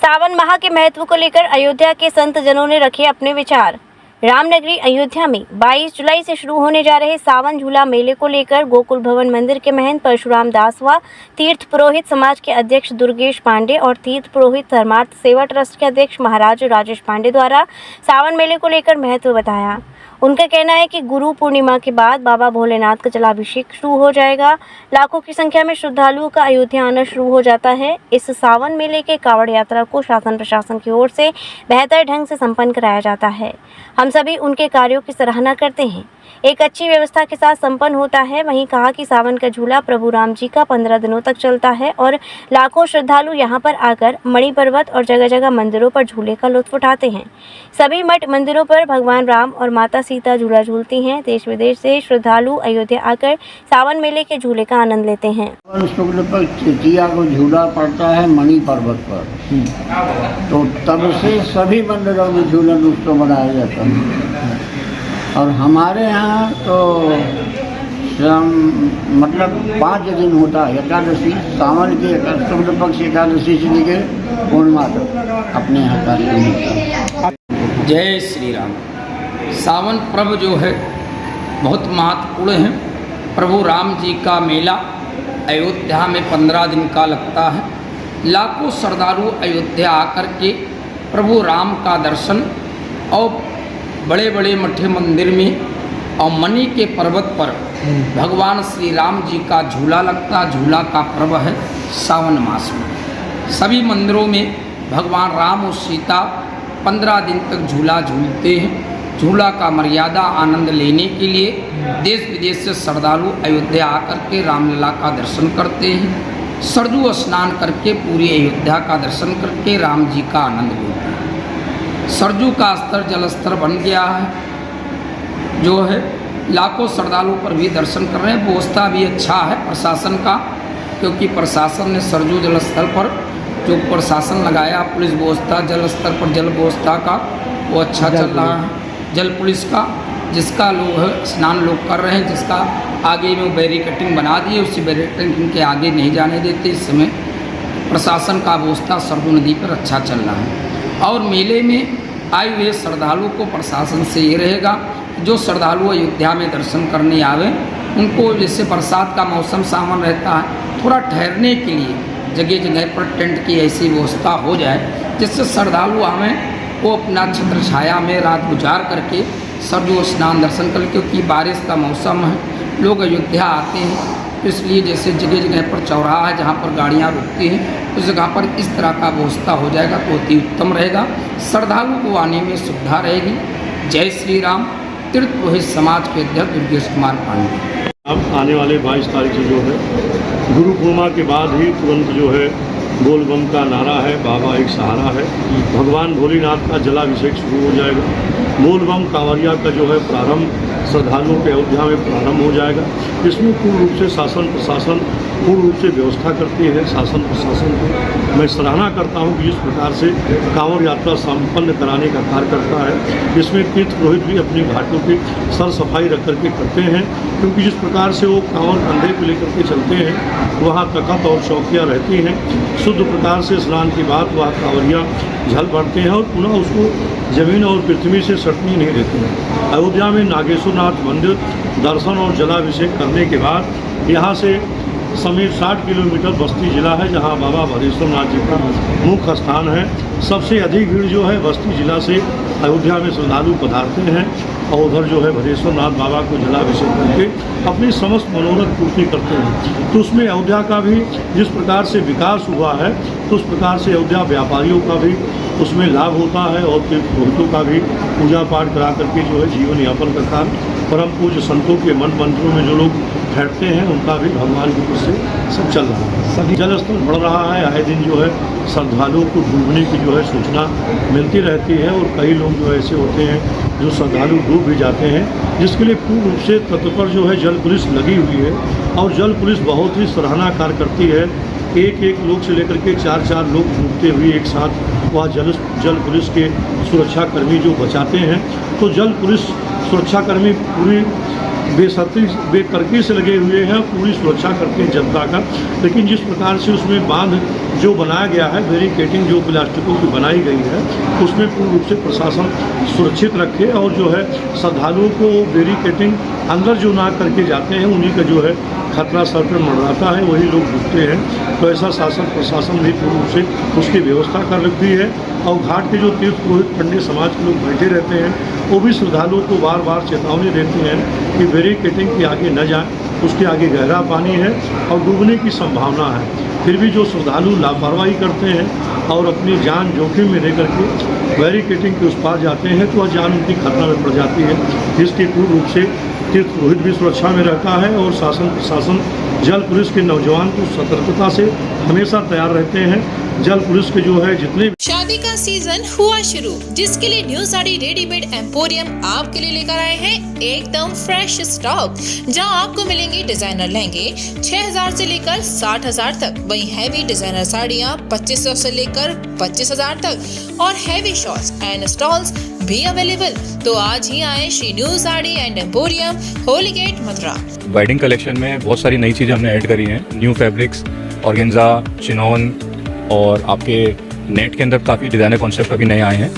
सावन माह के महत्व को लेकर अयोध्या के संत जनों ने रखे अपने विचार। रामनगरी अयोध्या में 22 जुलाई से शुरू होने जा रहे सावन झूला मेले को लेकर गोकुल भवन मंदिर के महंत परशुराम दास व तीर्थ पुरोहित समाज के अध्यक्ष दुर्गेश पांडे और तीर्थ पुरोहित धर्मार्थ सेवा ट्रस्ट के अध्यक्ष महाराज राजेश पांडे द्वारा सावन मेले को लेकर महत्व बताया। उनका कहना है कि गुरु पूर्णिमा के बाद बाबा भोलेनाथ का जलाभिषेक शुरू हो जाएगा। लाखों की संख्या में श्रद्धालुओं का अयोध्या आना शुरू हो जाता है। इस सावन मेले के कावड़ यात्रा को शासन प्रशासन की ओर से बेहतर ढंग से संपन्न कराया जाता है। हम सभी उनके कार्यों की सराहना करते हैं। एक अच्छी व्यवस्था के साथ संपन्न होता है। वहीं कहा कि सावन का झूला प्रभु राम जी का 15 दिनों तक चलता है और लाखों श्रद्धालु यहां पर आकर मणि पर्वत और जगह जगह मंदिरों पर झूले का लुत्फ उठाते हैं। सभी मठ मंदिरों पर भगवान राम और माता सीता झूला झूलती हैं। देश विदेश से श्रद्धालु अयोध्या आकर सावन मेले के झूले का आनंद लेते हैं। शुक्ल पर तृतीया को झूला पड़ता है मणि पर्वत पर, तो तब से सभी मंदिरों में झूलन उत्सव मनाया जाता है। और हमारे यहाँ तो मतलब 5 दिन होता है। एकादशी सावन के शुक्ल पक्ष एकादशी से लेकर पूर्णिमा तक अपने यहाँ कार्यक्रम होता है। जय श्री राम। सावन पर्व जो है बहुत महत्वपूर्ण है। प्रभु राम जी का मेला अयोध्या में 15 दिन का लगता है। लाखों श्रद्धालु अयोध्या आकर के प्रभु राम का दर्शन और बड़े बड़े मठे मंदिर में और मणि के पर्वत पर भगवान श्री राम जी का झूला लगता। झूला का पर्व है सावन मास में। सभी मंदिरों में भगवान राम और सीता 15 दिन तक झूला झूलते हैं। झूला का मर्यादा आनंद लेने के लिए देश विदेश से श्रद्धालु अयोध्या आकर के रामलला का दर्शन करते हैं। सरजू स्नान करके पूरी अयोध्या का दर्शन करके राम जी का आनंद लेते हैं। सरजू का स्तर जल स्तर बन गया है जो है लाखों श्रद्धालुओं पर भी दर्शन कर रहे हैं। व्यवस्था भी अच्छा है प्रशासन का, क्योंकि प्रशासन ने सरजू जल स्थल पर जो प्रशासन लगाया पुलिस व्यवस्था जल स्तर पर जल व्यवस्था का वो अच्छा चल रहा है। जल पुलिस का जिसका लोग स्नान लोग कर रहे हैं, जिसका आगे में बैरिकेटिंग बना दी है उसी बैरिकेटिंग के आगे नहीं जाने देते। इस समय प्रशासन का व्यवस्था सरजू नदी पर अच्छा चल रहा है। और मेले में आए हुए श्रद्धालुओं को प्रशासन से ये रहेगा जो श्रद्धालु अयोध्या में दर्शन करने आवे उनको जैसे बरसात का मौसम सावन रहता है, थोड़ा ठहरने के लिए जगह जगह पर टेंट की ऐसी व्यवस्था हो जाए जिससे श्रद्धालु आवें वो अपना छत्र छाया में रात गुजार करके सरजू स्नान दर्शन कर। क्योंकि बारिश का मौसम है, लोग अयोध्या आते हैं, इसलिए जैसे जगह जगह पर चौराहा है जहाँ पर गाड़ियाँ रुकती हैं उस जगह पर इस तरह का व्यवस्था हो जाएगा तो अति उत्तम रहेगा। श्रद्धालु को आने में सुविधा रहेगी। जय श्री राम। तीर्थ पुरोहित समाज के अध्यक्ष दुर्गेश कुमार पांडे। अब आने वाले 22 तारीख से जो है गुरु पूर्णिमा के बाद ही तुरंत जो है बोल बम का नारा है, बाबा एक सहारा है, भगवान भोलेनाथ का जलाभिषेक शुरू हो जाएगा। बोल बम कांवरिया का जो है प्रारंभ श्रद्धालुओं के अयोध्या में प्रारंभ हो जाएगा। इसमें पूर्ण रूप से शासन प्रशासन पूर्ण रूप से व्यवस्था करती है। शासन प्रशासन को मैं सराहना करता हूं कि जिस प्रकार से कांवड़ यात्रा संपन्न कराने का कार्य करता है। इसमें तीर्थ पुरोहित भी अपनी घाटों की सर सफाई रख करके करते हैं, क्योंकि जिस प्रकार से वो कांवड़ कंधे पर लेकर के चलते हैं वहाँ तखत और चौकियाँ रहती हैं। शुद्ध प्रकार से स्नान के बाद वह कांवरिया झल भरते हैं और पुनः उसको जमीन और पृथ्वी से सटनी नहीं देते हैं। अयोध्या में नागेश्वरनाथ मंदिर दर्शन और जलाभिषेक करने के बाद यहाँ से समीप 60 किलोमीटर बस्ती जिला है जहाँ बाबा भदेश्वरनाथ जी का मुख्य स्थान है। सबसे अधिक भीड़ जो है बस्ती जिला से अयोध्या में श्रद्धालु पधारते हैं और उधर जो है भदेश्वरनाथ बाबा को जलाभिषेक करके अपनी समस्त मनोरथ पूर्ति करते हैं। तो उसमें अयोध्या का भी जिस प्रकार से विकास हुआ है तो उस प्रकार से अयोध्या व्यापारियों का भी उसमें लाभ होता है और तीर्थ पुरोहितों का भी पूजा पाठ करा करके जो है जीवन यापन करता है। परम पूज्य संतों के मन मंत्रों में जो लोग ठहरते हैं उनका भी भगवान की कृपा से सब चल रहा है। सभी जल स्तर बढ़ रहा है। आए दिन जो है श्रद्धालुओं को डूबने की जो है सूचना मिलती रहती है और कई लोग जो ऐसे होते हैं जो श्रद्धालु डूब भी जाते हैं, जिसके लिए पूर्ण रूप से तत्पर जो है जल पुलिस लगी हुई है। और जल पुलिस बहुत ही सराहना कार्य करती है। एक एक लोग से लेकर के 4-4 लोग डूबते हुए एक साथ वह जल पुलिस के सुरक्षाकर्मी जो बचाते हैं। तो जल पुलिस सुरक्षाकर्मी पूरी बेतरकी से लगे हुए हैं, पूरी सुरक्षा करते हैं जनता का। लेकिन जिस प्रकार से उसमें बांध जो बनाया गया है, बैरिकेडिंग जो प्लास्टिकों की बनाई गई है, उसमें पूर्ण रूप से प्रशासन सुरक्षित रखे और जो है श्रद्धालुओं को बैरिकेडिंग अंदर जो ना करके जाते हैं उन्हीं का जो है खतरा सर पर मंडराता है, वही लोग डूबते हैं। तो ऐसा शासन प्रशासन भी पूर्ण रूप से उसकी व्यवस्था कर रखी है। और घाट के जो तीर्थ पुरोहित पंडित समाज के लोग बैठे रहते हैं, वो भी श्रद्धालुओं को बार बार चेतावनी देते हैं कि बैरिकेडिंग के आगे न जाएं, उसके आगे गहरा पानी है और डूबने की संभावना है। फिर भी जो श्रद्धालु लापरवाही करते हैं और अपनी जान जोखिम में लेकर के बैरिकेडिंग के उस पार जाते हैं तो वह जान उनकी खतरा में पड़ जाती है, जिसके पूर्ण रूप से तीर्थ पुरोहित भी सुरक्षा में रहता है और शासन प्रशासन जल पुलिस के नौजवान को सतर्कता से हमेशा तैयार रहते हैं। जल पुलिस के जो है जितने शादी का सीजन हुआ शुरू, जिसके लिए न्यू साड़ी रेडीमेड एम्पोरियम आपके लिए लेकर आए हैं एकदम फ्रेश स्टॉक, जहां आपको मिलेंगे डिजाइनर लहंगे 6000 से लेकर 60000 तक, वहीं हैवी डिजाइनर साड़ियां 2500 से लेकर 25000 तक और हैवी शॉर्ट्स एंड स्टॉल्स भी अवेलेबल। तो आज ही आए Shri new sari and emporium, Holi gate, Mathura. Wedding collection में बहुत सारी नई चीज़ें हमने ऐड करी हैं, न्यू फैब्रिक्स, ऑर्गेन्जा, चिनॉन और आपके नेट के अंदर काफ़ी डिज़ाइनर कॉन्सेप्ट अभी नए आए हैं।